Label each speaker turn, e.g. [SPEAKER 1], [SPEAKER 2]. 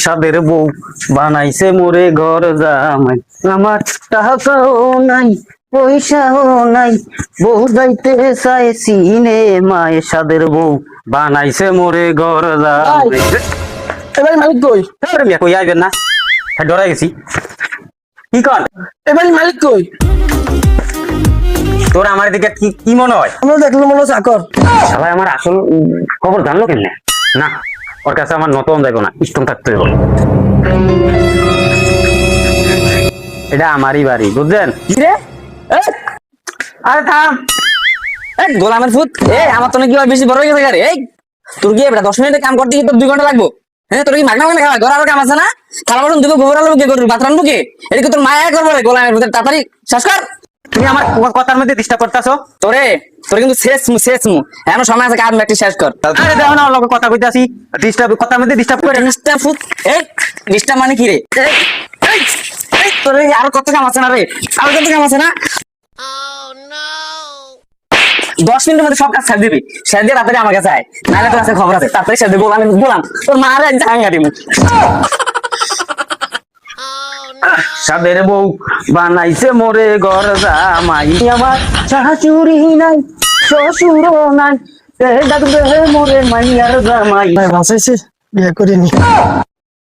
[SPEAKER 1] সাদের বউ বানাইছে মোরে ঘর জামাই, আমার টাকাও নাই পয়সাও নাই, বউ যাইতে চাই সিনেমায়, সাদের বউ বানাইছে মোরে ঘর জামাই।
[SPEAKER 2] এবার মালিক কই?
[SPEAKER 1] কই আইবেন না, ডরাই গেছি। কি কর
[SPEAKER 2] এবার মালিক কই?
[SPEAKER 1] তোর আমার দিকে কি কি মনে হয়?
[SPEAKER 2] আমরা দেখলো মনে চাকর।
[SPEAKER 1] সবাই আমার আসল খবর জানলো কেমনে? না, ওর কাছে আমার নতুন যাইব না, স্ট্রং থাকতে হইব। এটা আমারই বাড়ি, বুঝছেন?
[SPEAKER 2] কি রে?
[SPEAKER 1] আরে থাম,
[SPEAKER 2] গোলামের ফুট আমার তো নাকি বেশি বড় হয়ে গেছে। এই তোর কি এবার 10 মিনিটে কাম করতে তোর 2 ঘন্টা লাগবো? হ্যাঁ, তোর কি মাগনা মাগনা খাওয়া? ঘর আরো কাম আছে না? থালা বাসন দিব, গোবর আলু কে করবি, ভাত রান্নবো কে? এটা কি তোর মায়া করবো রে? গোলামের ফুট তাড়াতাড়ি শেষ কর।
[SPEAKER 1] তুমি আমার কথার মধ্যে ডিস্টার্ব করতেছো।
[SPEAKER 2] তোর কিন্তু শেষ মু এমন সময় আছে, কাজ একটু শেষ কর।
[SPEAKER 1] আরে দেখো না, ওর লগে কথা কইতাছি, ডিস্টার্ব, কথার মধ্যে ডিস্টার্ব করে।
[SPEAKER 2] ডিস্টার্ব ফুট, এই ডিস্টার্ব মানে কি রে? তোর আরো কত কাম আছে না রে? আরো কত কাম আছে না? 10 মিনিটের মধ্যে সব কাজ ছেড়ে দিবি, ছেড়ে দিয়ে তাড়াতাড়ি আমার কাছে আয়, নাহলে তোর কাছে খবর আছে। তাড়াতাড়ি ছেড়ে দিবি, আমি বললাম তোর মা আর জাঙ্গা দিবি।
[SPEAKER 1] সাদের বউ বানাইছে মোরে ঘর জামাই, আমার শাশুড়ি নাই শ্বশুরও নাই, মোরে মাইয়ার জামাই।
[SPEAKER 2] ভাই বাঁচাইছে, বিয়ে করিনি।